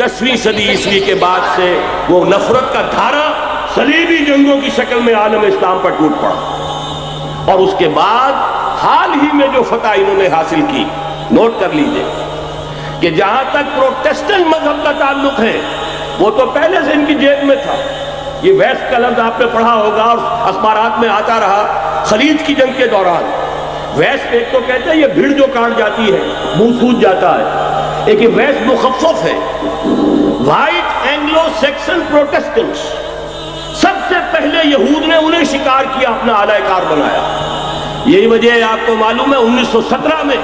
10ویں صدی عیسوی کے بعد سے وہ نفرت کا دھارا صلیبی جنگوں کی شکل میں عالم اسلام پر ٹوٹ پڑا، اور اس کے بعد حال ہی میں جو فتح انہوں نے حاصل کی، نوٹ کر لیجئے کہ جہاں تک پروٹیسٹنٹ مذہب کا تعلق ہے وہ تو پہلے سے ان کی جیب میں تھا۔ یہ ویسٹ کا لفظ آپ نے پڑھا ہوگا اور اخبارات میں آتا رہا خلیج کی جنگ کے دوران۔ ویسٹ ایک تو کہتے ہیں یہ بھیڑ جو کاٹ جاتی ہے، منہ سوج جاتا ہے، ایک ویسٹ مخفف ہے، وائٹ اینگلو سیکسن پروٹیسٹنٹس۔ سب سے پہلے یہود نے انہیں شکار کیا، اپنا اعلی کار بنایا۔ یہی وجہ ہے، آپ کو معلوم ہے 1917 میں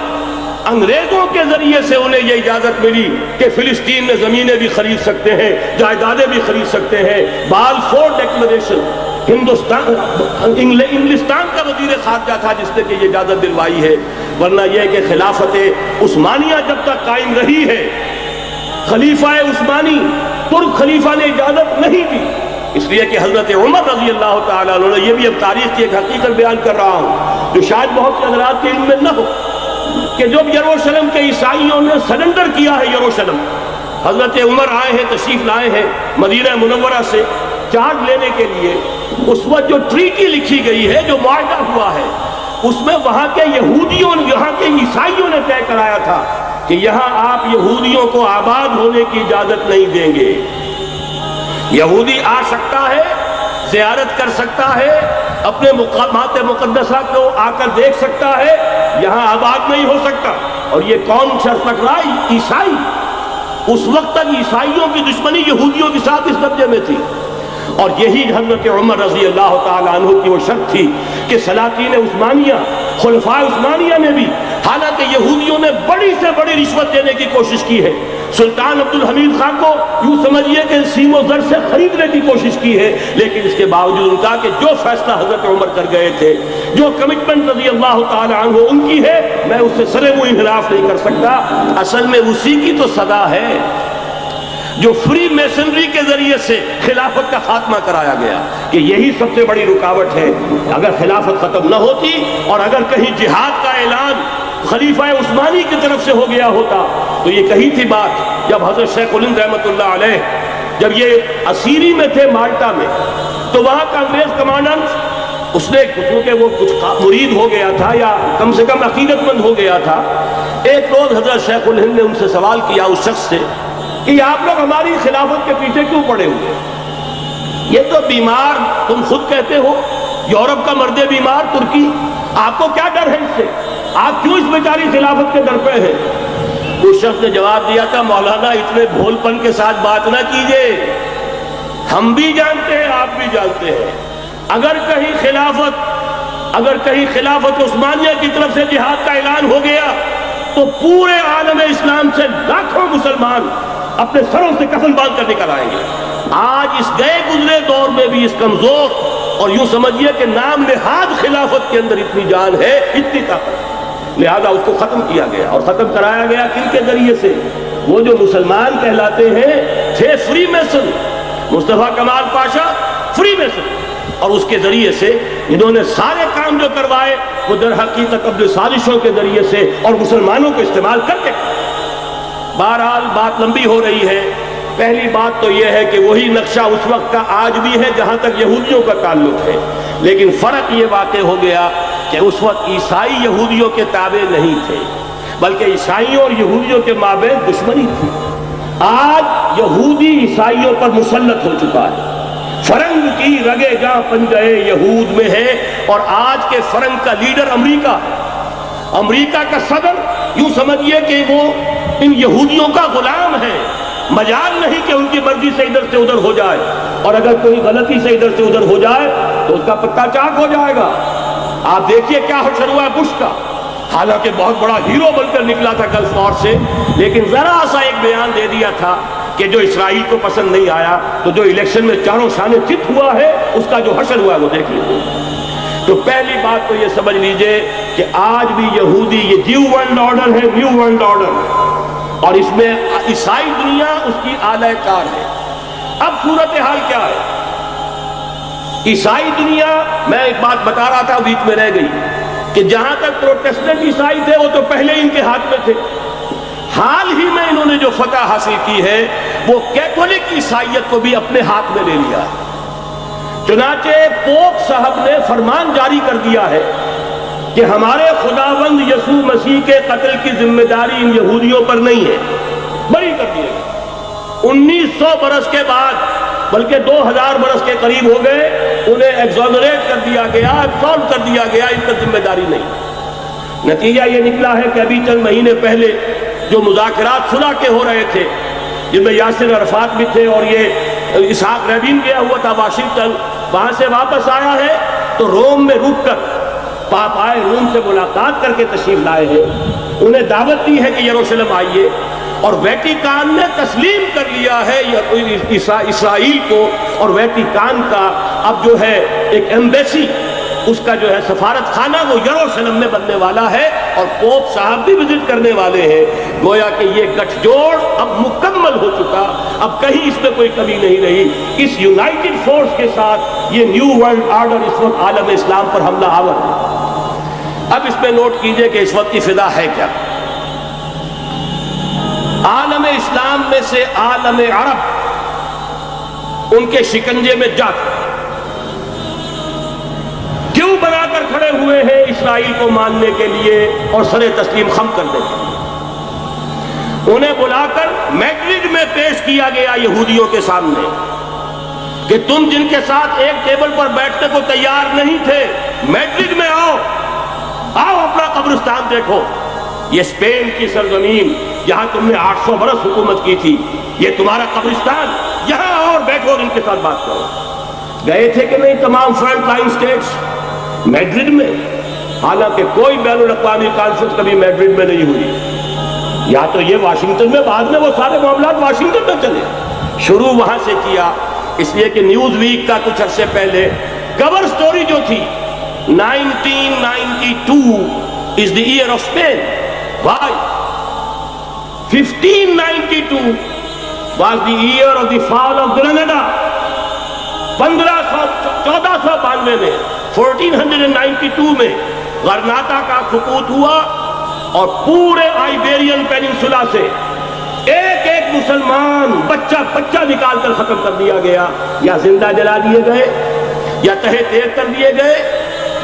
انگریزوں کے ذریعے سے انہیں یہ اجازت ملی کہ فلسطین میں زمینیں بھی خرید سکتے ہیں، جائیدادیں بھی خرید سکتے ہیں۔ بالفور ڈیکلریشن، انگلستان کا وزیر خارجہ تھا جس نے کہ یہ اجازت دلوائی ہے، ورنہ یہ کہ خلافت عثمانیہ جب تک قائم رہی ہے، خلیفہ عثمانی ترک خلیفہ نے اجازت نہیں دی، اس لیے کہ حضرت عمر رضی اللہ تعالیٰ عنہ نے، یہ بھی اب تاریخ کی ایک حقیقت بیان کر رہا ہوں جو شاید بہت سے حضرات کے علم میں نہ ہو، کہ جب یروشلم کے عیسائیوں نے سرنڈر کیا ہے یروشلم، حضرت عمر آئے ہیں، تشریف لائے ہیں مدینہ منورہ سے چارج لینے کے لیے، اس وقت جو ٹریٹی لکھی گئی ہے، جو معاہدہ ہوا ہے، اس میں وہاں کے یہودیوں، یہاں کے عیسائیوں نے طے کرایا تھا کہ یہاں آپ یہودیوں کو آباد ہونے کی اجازت نہیں دیں گے۔ یہودی آ سکتا ہے، زیارت کر سکتا ہے، اپنے مقامات مقدسہ کو آ کر دیکھ سکتا ہے، یہاں آباد نہیں ہو سکتا۔ اور یہ کون شرط رکھ رہا ہے؟ عیسائی۔ اس وقت تک عیسائیوں کی دشمنی یہودیوں کے ساتھ اس درجے میں تھی، اور یہی حضرت عمر رضی اللہ تعالیٰ عنہ کی وہ شرط تھی کہ سلاطین عثمانیہ، خلفاء عثمانیہ نے بھی، حالانکہ یہودیوں نے بڑی سے بڑی رشوت دینے کی کوشش کی ہے، سلطان عبد الحمید خان کو یوں سمجھیے کہ سیم و زر سے خریدنے کی کوشش کی ہے، لیکن اس کے باوجود ان کا کہ جو فیصلہ حضرت عمر کر گئے تھے، جو کمٹمنٹ رضی اللہ تعالیٰ عنہ ان کی ہے، میں اس سے سرے منہ انحراف نہیں کر سکتا۔ اصل میں اسی کی تو صدا ہے جو فری میسنری کے ذریعے سے خلافت کا خاتمہ کرایا گیا، کہ یہی سب سے بڑی رکاوٹ ہے۔ اگر خلافت ختم نہ ہوتی اور اگر کہیں جہاد کا اعلان خلیفہ عثمانی کی طرف سے ہو گیا ہوتا تو یہ کہی تھی بات، جب حضرت شیخ الہند رحمۃ اللہ علیہ جب یہ اسیری میں تھے مالٹا میں، تو وہاں کا انگریز کمانڈنٹ، اس نے کیونکہ وہ کچھ مرید ہو گیا تھا یا کم سے کم عقیدت مند ہو گیا تھا، ایک روز حضرت شیخ الہند نے ان سے سوال کیا، اس شخص سے، کہ آپ لوگ ہماری خلافت کے پیچھے کیوں پڑے ہوئے؟ یہ تو بیمار، تم خود کہتے ہو، یورپ کا مرد بیمار ترکی، آپ کو کیا ڈر ہے اس سے؟ آپ کیوں اس بیچاری خلافت کے در پہ ہیں؟ اس شخص نے جواب دیا تھا، مولانا اتنے بھول پن کے ساتھ بات نہ کیجئے، ہم بھی جانتے ہیں، آپ بھی جانتے ہیں، اگر کہیں خلافت عثمانیہ کی طرف سے جہاد کا اعلان ہو گیا تو پورے عالم اسلام سے لاکھوں مسلمان اپنے سروں سے کفن باندھ کر نکل آئیں گے۔ آج اس گئے گزرے دور میں بھی اس کمزور اور یوں سمجھیے کہ نام نہاد خلافت کے اندر اتنی جان ہے، اتنی طاقت، لہذا اس کو ختم کیا گیا، اور ختم کرایا گیا کن کے ذریعے سے؟ وہ جو مسلمان کہلاتے ہیں تھے فری میسن، مصطفیٰ کمال پاشا فری میسن، اور اس کے ذریعے سے انہوں نے سارے کام جو کروائے وہ در حقیقت اپنے سازشوں کے ذریعے سے اور مسلمانوں کو استعمال کر کے۔ بہرحال بات لمبی ہو رہی ہے، پہلی بات تو یہ ہے کہ وہی نقشہ اس وقت کا آج بھی ہے جہاں تک یہودیوں کا تعلق ہے، لیکن فرق یہ واقع ہو گیا کہ اس وقت عیسائی یہودیوں کے تابع نہیں تھے، بلکہ عیسائیوں اور یہودیوں کے مابین دشمنی تھی۔ آج یہودی عیسائیوں پر مسلط ہو چکا ہے، فرنگ کی رگے جہاں پنجے یہود میں ہے، اور آج کے فرنگ کا لیڈر امریکہ ہے، امریکہ کا صدر یوں سمجھیے کہ وہ ان یہودیوں کا غلام ہے، مجال نہیں کہ ان کی مرضی سے ادھر سے ادھر ہو جائے، اور اگر کوئی غلطی سے ادھر سے ادھر ہو جائے تو اس کا پتہ چاک ہو جائے گا۔ آپ دیکھیے کیا حشر ہوا ہے بش کا، حالانکہ بہت بڑا ہیرو بن کر نکلا تھا گلف وار سے، لیکن ذرا سا ایک بیان دے دیا تھا کہ جو اسرائیل کو پسند نہیں آیا، تو جو الیکشن میں چاروں شانے چت ہوا ہے اس کا جو حشر ہوا ہے وہ دیکھ لیجیے۔ تو پہلی بات تو یہ سمجھ لیجئے کہ آج بھی یہودی، یہ نیو ورلڈ آرڈر ہے، نیو ورلڈ آرڈر، اور اس میں عیسائی دنیا اس کی اعلی کار ہے۔ اب صورتحال کیا ہے؟ عیسائی دنیا، میں ایک بات بتا رہا تھا بیچ میں رہ گئی، کہ جہاں تک پروٹیسٹنٹ عیسائی تھے وہ تو پہلے ان کے ہاتھ میں تھے، حال ہی میں انہوں نے جو فتح حاصل کی ہے وہ کیتھولک عیسائیت کو بھی اپنے ہاتھ میں لے لیا ہے۔ چنانچہ پوپ صاحب نے فرمان جاری کر دیا ہے کہ ہمارے خداوند یسوع مسیح کے قتل کی ذمہ داری ان یہودیوں پر نہیں ہے، بری کر دیے گئے۔ 1900 برس کے بعد، بلکہ 2000 برس کے قریب ہو گئے، انہیں ایگزونریٹ کر دیا گیا، ایبسالو کر دیا گیا، ان پر ذمہ داری نہیں۔ نتیجہ یہ نکلا ہے کہ ابھی چند مہینے پہلے جو مذاکرات صلح کے ہو رہے تھے، جن میں یاسر عرفات بھی تھے اور یہ اسحاق رابین گیا ہوا تھا واشنگٹن، وہاں سے واپس آیا ہے تو روم میں رک کر پاپائے روم سے ملاقات کر کے تشریف لائے ہیں۔ انہیں دعوت دی ہے کہ یروشلم آئیے، اور ویٹیکان نے تسلیم کر لیا ہے اسرائیل کو، اور ویٹیکان کا اب جو ہے ایک ایمبیسی، اس کا جو ہے سفارت خانہ وہ یروشلم میں بننے والا ہے، اور پوپ صاحب بھی وزٹ کرنے والے ہیں۔ گویا کہ یہ گٹھ جوڑ اب مکمل ہو چکا، اب کہیں اس میں کوئی کمی نہیں رہی۔ اس یونائٹڈ فورس کے ساتھ یہ نیو ورلڈ آرڈر اس وقت عالم اسلام پر حملہ آور ہے۔ اب اس میں نوٹ کیجئے کہ اس وقت کی فضا ہے کیا۔ عالم اسلام میں سے عالم عرب ان کے شکنجے میں جا کیوں بنا کر کھڑے ہوئے ہیں اسرائیل کو ماننے کے لیے اور سر تسلیم خم کرنے کے لیے؟ انہیں بلا کر میڈرڈ میں پیش کیا گیا یہودیوں کے سامنے کہ تم جن کے ساتھ ایک ٹیبل پر بیٹھنے کو تیار نہیں تھے، میڈرڈ میں آؤ، آؤ اپنا قبرستان دیکھو۔ یہ اسپین کی سرزمین جہاں تم نے 800 برس حکومت کی تھی، یہ تمہارا قبرستان، یہاں آؤ اور بیٹھو اور ان کے ساتھ بات کرو۔ گئے تھے کہ نہیں تمام فرنٹ لائن سٹیٹس میڈرڈ میں؟ حالانکہ کوئی بین الاقوامی کانفرنس کبھی میڈرڈ میں نہیں ہوئی، یا تو یہ واشنگٹن میں، بعد میں وہ سارے معاملات واشنگٹن میں چلے، شروع وہاں سے کیا۔ اس لیے کہ نیوز ویک کا کچھ عرصے پہلے کور سٹوری جو تھی 1992 is the year of Spain. Why? 1592 was the year of the fall of Granada. 1492 میں 1492 میں غرناطہ کا سقوط ہوا، اور پورے آئیبیرین پیننسولا سے ایک ایک مسلمان بچہ نکال کر ختم کر دیا گیا، یا زندہ جلا دیے گئے، یا تہہ تیغ کر دیے گئے،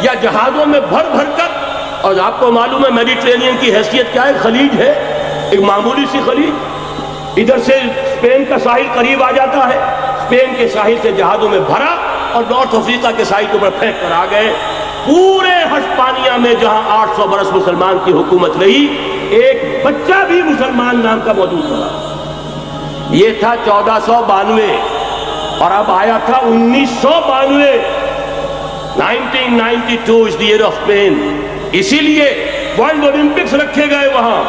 یا جہازوں میں بھر بھر کر۔ اور آپ کو معلوم ہے میڈیٹرینین کی حیثیت کیا ہے، خلیج ہے، ایک معمولی سی خلیج، ادھر سے اسپین کا ساحل قریب آ جاتا ہے، اسپین کے ساحل سے جہازوں میں بھرا اور نارتھ افریقہ کے ساحل کے اوپر پھینک کر آ گئے۔ پورے ہسپانیہ میں جہاں 800 برس مسلمان کی حکومت رہی، ایک بچہ بھی مسلمان نام کا موجود رہا۔ یہ تھا 1492، اور اب آیا تھا 1992۔ 1992 is the year of Spain۔ اسی لیے ورلڈ اولمپکس رکھے گئے، وہاں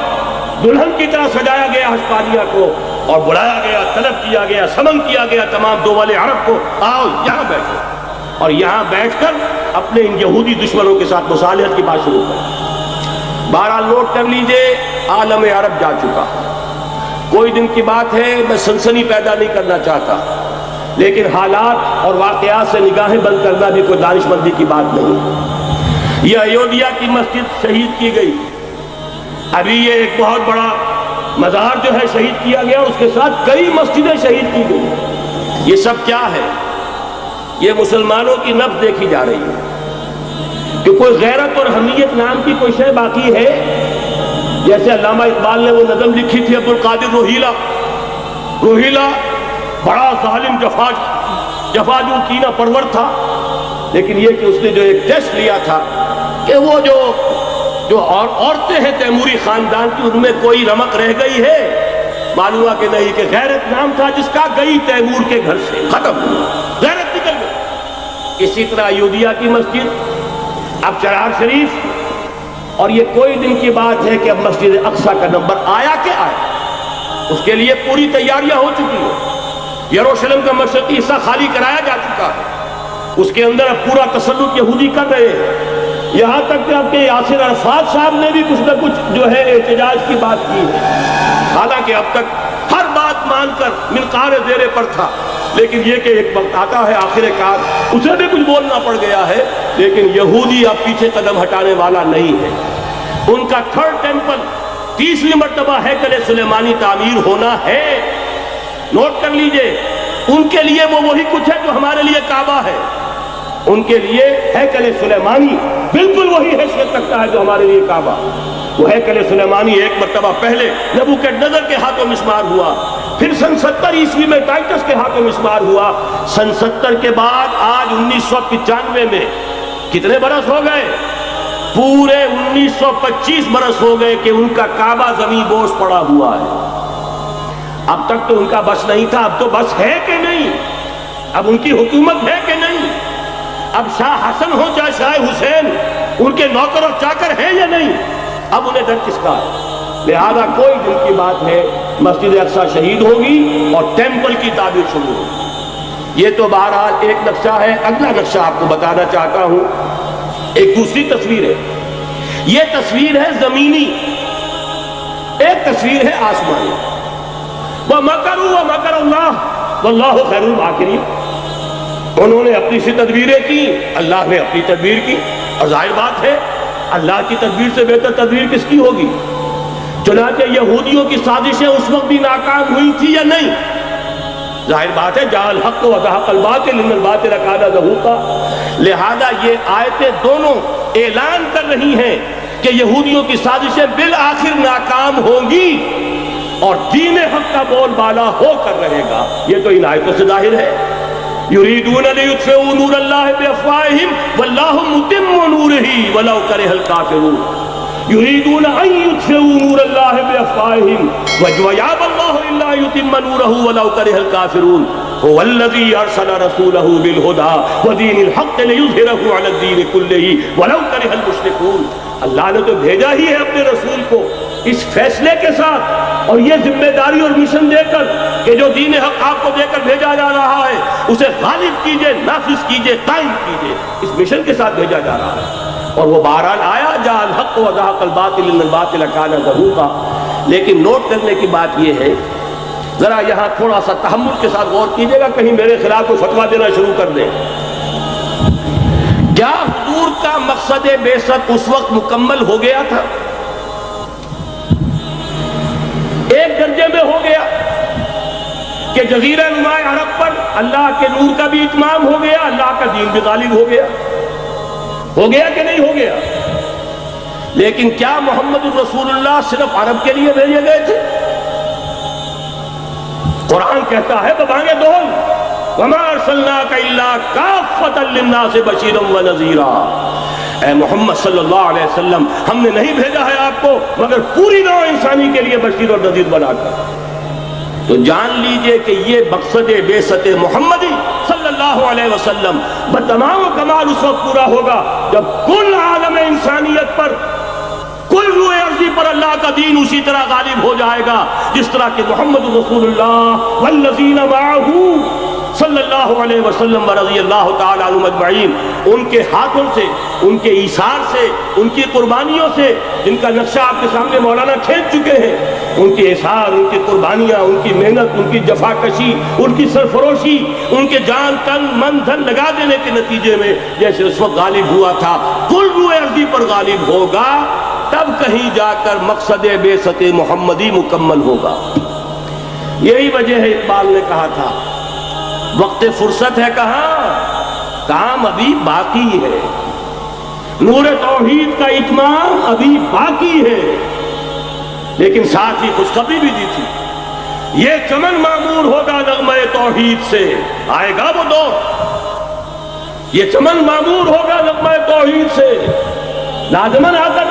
دلہن کی طرح سجایا گیا ہسپانیہ کو، اور بلایا گیا، طلب کیا گیا، سمن کیا گیا تمام دول عرب کو، آؤ یہاں بیٹھو، اور یہاں بیٹھ کر اپنے ان یہودی دشمنوں کے ساتھ مصالحت کی بات شروع کر۔ بہرحال نوٹ کر لیجئے، عالم عرب جا چکا۔ کوئی دن کی بات ہے، میں سنسنی پیدا نہیں کرنا چاہتا، لیکن حالات اور واقعات سے نگاہیں بند کرنا بھی کوئی دانش مندی کی بات نہیں۔ یہ ایودھیا کی مسجد شہید کی گئی، ابھی یہ ایک بہت بڑا مزار جو ہے شہید کیا گیا، اس کے ساتھ کئی مسجدیں شہید کی گئی۔ یہ سب کیا ہے؟ یہ مسلمانوں کی نفس دیکھی جا رہی ہے کہ کوئی غیرت اور حمیت نام کی کوئی شے باقی ہے؟ جیسے علامہ اقبال نے وہ نظم لکھی تھی عبد القادر روہیلا بڑا ظالم جفاجو کینہ پرور تھا، لیکن یہ کہ اس نے جو ایک ٹیسٹ لیا تھا کہ وہ جو عورتیں ہیں تیموری خاندان کی، ان میں کوئی رمق رہ گئی ہے؟ معلوم ہوا کہ نہیں، کہ غیرت نام تھا جس کا گئی تیمور کے گھر سے، ختم، غیرت نکل گئی۔ اسی طرح ایودھیا کی مسجد، اب چراغ شریف، اور یہ کوئی دن کی بات ہے کہ اب مسجد اقصیٰ کا نمبر آیا کہ آیا، اس کے لیے پوری تیاریاں ہو چکی ہیں۔ یروشلم کا مشرقی حصہ خالی کرایا جا چکا ہے، اس کے اندر اب پورا تسلط یہودی کر رہے ہیں، یہاں تک کہ آپ کے یاسر عرفات صاحب نے بھی کچھ نہ کچھ جو ہے احتجاج کی بات کی ہے، حالانکہ اب تک ہر بات مان کر منقار زیر پر تھا، لیکن یہ کہ ایک وقت آتا ہے آخر کار اسے بھی کچھ بولنا پڑ گیا ہے۔ لیکن یہودی اب پیچھے قدم ہٹانے والا نہیں ہے۔ ان کا تھرڈ ٹیمپل 30ویں مرتبہ ہیکل سلیمانی تعمیر ہونا ہے۔ نوٹ کر لیجئے، ان کے لیے وہ وہی کچھ ہے جو ہمارے لیے کعبہ ہے۔ ان کے لیے ہیکل سلیمانی بالکل وہی حیثیت رکھتا ہے جو ہمارے لیے کعبہ۔ وہ ہیکل سلیمانی ایک مرتبہ پہلے نبوکدنضر کے ہاتھوں مسمار ہوا، پھر سن 70 عیسوی میں ٹائٹس کے ہاتھوں مسمار ہوا، سن 70 کے بعد آج 1995 میں کتنے برس ہو گئے؟ پورے 1925 برس ہو گئے کہ ان کا کعبہ زمین بوس پڑا ہوا ہے۔ اب تک تو ان کا بس نہیں تھا، اب تو بس ہے کہ نہیں؟ اب ان کی حکومت ہے کہ نہیں؟ اب شاہ حسن ہو چاہے شاہ حسین، ان کے نوکر اور چاکر ہیں یا نہیں؟ اب انہیں ڈر کس کا ہے؟ لہذا کوئی دن کی بات ہے، مسجد اقصی شہید ہوگی اور ٹیمپل کی تعبیر شروع ہوگی۔ یہ تو بہرحال ایک نقشہ ہے۔ اگلا نقشہ آپ کو بتانا چاہتا ہوں، ایک دوسری تصویر ہے۔ یہ تصویر ہے زمینی، ایک تصویر ہے آسمانی۔ وَمَكَرُوا وَمَكَرَ اللَّهُ وَاللَّهُ خَيْرُ الْمَاكِرِينَ۔ انہوں نے اپنی سی تدبیریں کی، اللہ نے اپنی تدبیر کی، اور ظاہر بات ہے اللہ کی تدبیر سے بہتر تدبیر کس کی ہوگی؟ چنانچہ یہودیوں کی سازشیں اس وقت بھی ناکام ہوئی تھی یا نہیں؟ ظاہر بات ہے جاء الحق وزهق الباطل ان الباطل كان زهوقا۔ لہذا یہ آیتیں دونوں اعلان کر رہی ہیں کہ یہودیوں کی سازشیں بالآخر ناکام ہوں گی اور دین حق کا بول بالا ہو کر رہے گا۔ یہ تو ان آیتوں سے ظاہر ہے۔ یریدون لیطفئوا نور اللہ بافواہہم واللہ متم نورہ ولو کرہ الکافرون۔ یریدون ان یطفئوا نور اللہ بافواہہم ویأبی اللہ الا یتم نورہ ولو کرہ الکافرون۔ هو الذی ارسل رسولہ بالہدی ودین الحق لیظہرہ علی الدین کلہ ولو کرہ المشرکون۔ اللہ نے تو بھیجا ہی ہے اپنے رسول کو اس فیصلے کے ساتھ اور یہ ذمہ داری اور مشن دے کر کہ جو دین حق آپ کو دے کر بھیجا جا رہا ہے اسے غالب کیجئے، نافذ کیجئے، قائم کیجئے، اس مشن کے ساتھ بھیجا جا رہا ہے۔ اور وہ بہرحال آیا جاء الحق وزهق الباطل ان الباطل كان زهوقا۔ لیکن نوٹ کرنے کی بات یہ ہے، ذرا یہاں تھوڑا سا تحمل کے ساتھ غور کیجئے گا، کہیں میرے خلاف کوئی فتویٰ دینا شروع کر دیں۔ کیا حضور کا مقصد بعثت اس وقت مکمل ہو گیا تھا؟ ایک درجے میں ہو گیا کہ جزیرہ نما عرب پر اللہ کے نور کا بھی اتمام ہو گیا، اللہ کا دین بھی غالب ہو گیا۔ ہو گیا کہ نہیں ہو گیا؟ لیکن کیا محمد الرسول اللہ صرف عرب کے لیے بھیجے گئے تھے؟ قرآن کہتا ہے ببانگ دول وَمَا أَرْسَلْنَاكَ إِلَّا كَافَّةً لِلنَّاسِ بَشِيرًا وَنَذِيرًا۔ اے محمد صلی اللہ علیہ وسلم، ہم نے نہیں بھیجا ہے آپ کو مگر پوری نوع انسانی کے لیے بشیر اور نذیر بنا کر۔ تو جان لیجئے کہ یہ مقصد بعثت محمدی صلی اللہ علیہ وسلم بتمام و کمال اس وقت پورا ہوگا جب کل عالم انسانیت پر، کل روح ارضی پر اللہ کا دین اسی طرح غالب ہو جائے گا جس طرح کہ محمد رسول اللہ والذین معہ صلی اللہ علیہ وسلم ورضی اللہ تعالی عنہم اجمعین، ان کے ہاتھوں سے، ان کے ایثار سے، ان کی قربانیوں سے، جن کا نقشہ آپ کے سامنے مولانا کھینچ چکے ہیں، ان کے ایثار، ان کی قربانیاں، ان کی محنت، ان کی جفاکشی، ان کی سرفروشی، ان کے جان تن من دھن لگا دینے کے نتیجے میں جیسے اس وقت غالب ہوا تھا کل روح ارضی پر غالب ہوگا، تب کہیں جا کر مقصد بعثت محمدی مکمل ہوگا۔ یہی وجہ ہے اقبال نے کہا تھا وقت فرصت ہے کہاں، کام ابھی باقی ہے، نور توحید کا اتمام ابھی باقی ہے۔ لیکن ساتھ ہی خوشخبری بھی دی تھی، یہ چمن معمور ہوگا نغمہ توحید سے، آئے گا وہ دور، یہ چمن معمور ہوگا نغمہ توحید سے، لازماً آتا